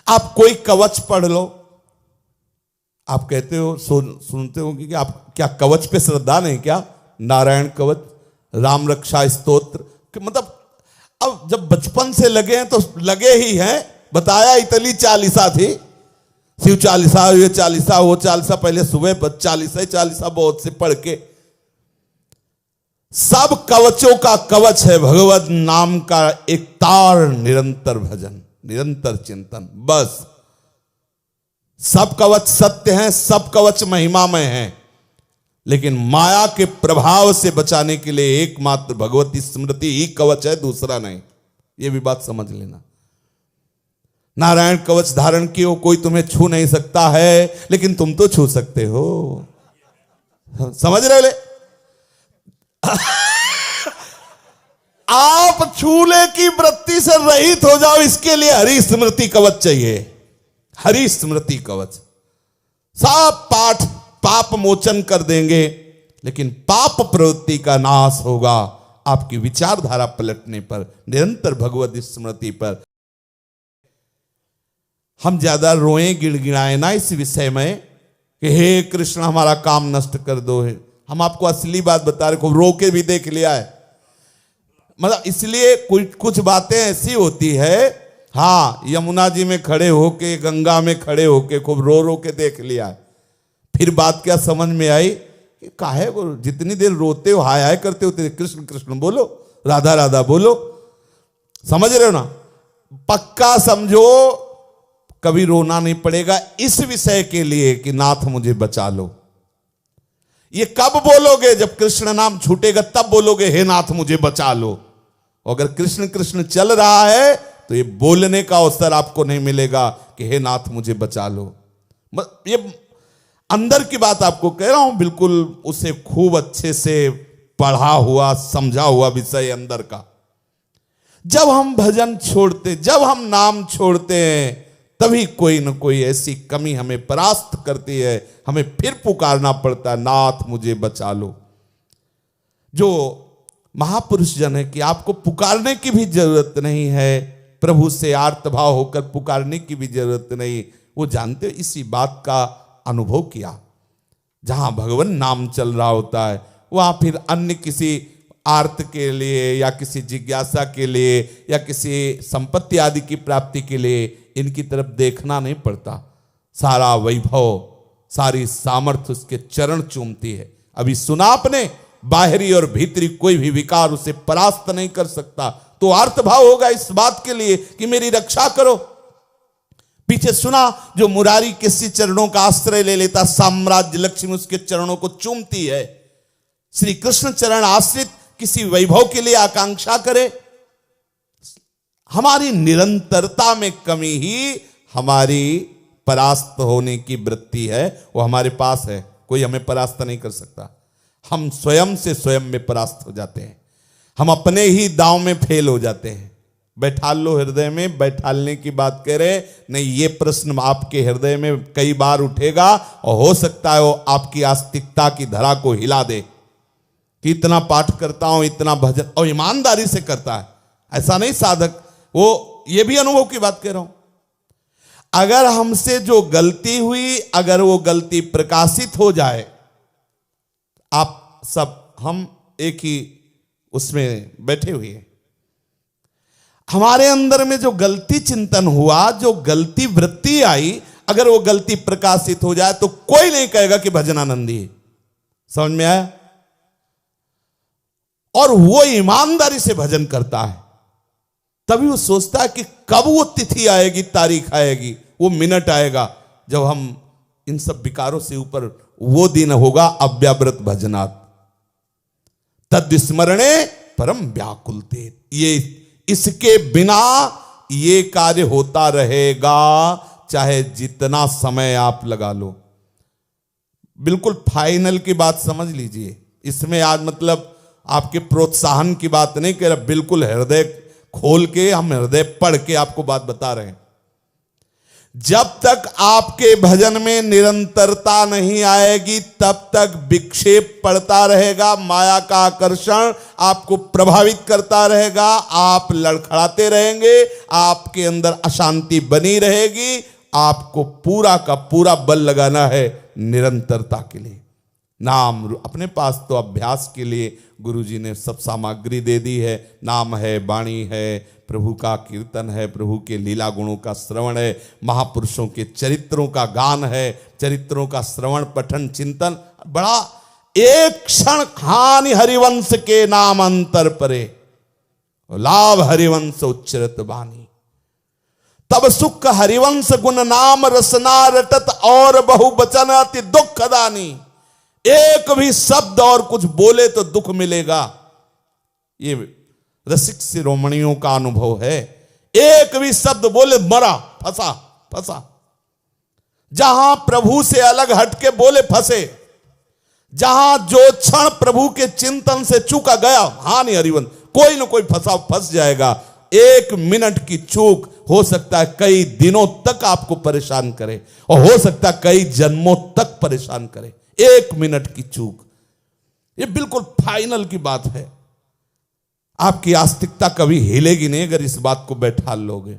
आप कोई कवच पढ़ लो, आप कहते हो सुनते हो कि आप क्या कवच पे श्रद्धा नहीं क्या? नारायण कवच, राम रक्षा स्तोत्र, मतलब अब जब बचपन से लगे हैं तो लगे ही हैं। बताया इतनी चालीसा थी, शिव चालीसा, ये चालीसा, वो चालीसा, पहले सुबह चालीसा चालीसा बहुत से पढ़ के, सब कवचों का कवच है भगवत नाम का एक तार, निरंतर भजन, निरंतर चिंतन, बस। सब कवच सत्य हैं, सब कवच महिमामय हैं, लेकिन माया के प्रभाव से बचाने के लिए एकमात्र भगवती स्मृति ही कवच है, दूसरा नहीं। यह भी बात समझ लेना। नारायण कवच धारण किए हो, कोई तुम्हें छू नहीं सकता है, लेकिन तुम तो छू सकते हो। समझ रहे ले? आप छूले की वृत्ति से रहित हो जाओ, इसके लिए हरि स्मृति कवच चाहिए। हरि स्मृति कवच सब पाठ पाप मोचन कर देंगे, लेकिन पाप प्रवृत्ति का नाश होगा आपकी विचारधारा पलटने पर, निरंतर भगवत स्मृति पर। हम ज्यादा रोएं गिड़गिड़ाएं ना इस विषय में कि हे कृष्ण हमारा काम नष्ट कर दो। है हम आपको असली बात बता रहे, को रो के भी देख लिया है। मतलब इसलिए कुछ बातें ऐसी होती है, हाँ यमुना जी में खड़े होके, गंगा में खड़े होके खूब रो रो के देख लिया है। फिर बात क्या समझ में आई कि काहे को जितनी देर रोते हो, हाय हाय करते हो, कृष्ण कृष्ण बोलो, राधा राधा बोलो। समझ रहे हो ना? पक्का समझो कभी रोना नहीं पड़ेगा इस विषय के लिए कि नाथ मुझे बचा लो। ये कब बोलोगे? जब कृष्ण नाम छूटेगा तब बोलोगे हे नाथ मुझे बचा लो। अगर कृष्ण कृष्ण चल रहा है तो ये बोलने का अवसर आपको नहीं मिलेगा कि हे नाथ मुझे बचा लो। ये अंदर की बात आपको कह रहा हूं, बिल्कुल उसे खूब अच्छे से पढ़ा हुआ समझा हुआ विषय अंदर का। जब हम भजन छोड़ते, जब हम नाम छोड़ते हैं, तभी कोई न कोई ऐसी कमी हमें परास्त करती है, हमें फिर पुकारना पड़ता है नाथ मुझे बचा लो। जो महापुरुष जन है कि आपको पुकारने की भी जरूरत नहीं है, प्रभु से आर्तभाव होकर पुकारने की भी जरूरत नहीं। वो जानते हो, इसी बात का अनुभव किया। जहां भगवान नाम चल रहा होता है वहां फिर अन्य किसी आर्त के लिए या किसी जिज्ञासा के लिए या किसी संपत्ति आदि की प्राप्ति के लिए इनकी तरफ देखना नहीं पड़ता। सारा वैभव, सारी सामर्थ्य उसके चरण चूमती है। अभी सुना आपने, बाहरी और भीतरी कोई भी विकार उसे परास्त नहीं कर सकता। तो आर्तभाव होगा इस बात के लिए कि मेरी रक्षा करो। पीछे सुना जो मुरारी किसी चरणों का आश्रय ले लेता, साम्राज्य लक्ष्मी उसके चरणों को चूमती है। श्री कृष्ण चरण आश्रित किसी वैभव के लिए आकांक्षा करे, हमारी निरंतरता में कमी ही हमारी परास्त होने की वृत्ति है। वो हमारे पास है, कोई हमें परास्त नहीं कर सकता। हम स्वयं से स्वयं में परास्त हो जाते हैं, हम अपने ही दांव में फेल हो जाते हैं। बैठाल लो हृदय में, बैठालने की बात कह रहे नहीं, ये प्रश्न आपके हृदय में कई बार उठेगा और हो सकता है वो आपकी आस्तिकता की धरा को हिला दे कि इतना पाठ करता हूं, इतना भजन, और ईमानदारी से करता है, ऐसा नहीं साधक। वो ये भी अनुभव की बात कह रहा हूं। अगर हमसे जो गलती हुई, अगर वो गलती प्रकाशित हो जाए, आप सब हम एक ही उसमें बैठे हुए हैं, हमारे अंदर में जो गलती चिंतन हुआ, जो गलती वृत्ति आई, अगर वो गलती प्रकाशित हो जाए तो कोई नहीं कहेगा कि भजनानंदी है। समझ में आया? और वो ईमानदारी से भजन करता है, तभी वो सोचता है कि कब वो तिथि आएगी, तारीख आएगी, वो मिनट आएगा जब हम इन सब विकारों से ऊपर, वो दिन होगा अव्याव्रत भजनात् तद्स्मरणे परम व्याकुलते। ये इसके बिना ये कार्य होता रहेगा, चाहे जितना समय आप लगा लो। बिल्कुल फाइनल की बात समझ लीजिए। इसमें आज मतलब आपके प्रोत्साहन की बात नहीं कह रहा, बिल्कुल हृदय खोल के, हम हृदय पढ़ के आपको बात बता रहे हैं। जब तक आपके भजन में निरंतरता नहीं आएगी तब तक विक्षेप पड़ता रहेगा, माया का आकर्षण आपको प्रभावित करता रहेगा, आप लड़खड़ाते रहेंगे, आपके अंदर अशांति बनी रहेगी। आपको पूरा का पूरा बल लगाना है निरंतरता के लिए। नाम अपने पास तो अभ्यास के लिए गुरुजी ने सब सामग्री दे दी है। नाम है, वाणी है, प्रभु का कीर्तन है, प्रभु के लीला गुणों का श्रवण है, महापुरुषों के चरित्रों का गान है, चरित्रों का श्रवण पठन चिंतन। बड़ा एक क्षण हानि हरिवंश के नाम अंतर परे, लाभ हरिवंश उच्चरत बानी। तब सुख हरिवंश गुण नाम रसना रटत, और बहु बचन अति दुख दानी। एक भी शब्द और कुछ बोले तो दुख मिलेगा, ये रसिक शिरोमणियों का अनुभव है। एक भी शब्द बोले मरा, फंसा फंसा। जहां प्रभु से अलग हटके बोले फंसे, जहां जो क्षण प्रभु के चिंतन से चूका गया हानि हरिवंश, कोई ना कोई फंस जाएगा। एक मिनट की चूक हो सकता है कई दिनों तक आपको परेशान करे, और हो सकता है कई जन्मों तक परेशान करे। एक मिनट की चूक, ये बिल्कुल फाइनल की बात है। आपकी आस्तिकता कभी हिलेगी नहीं अगर इस बात को बैठा लोगे।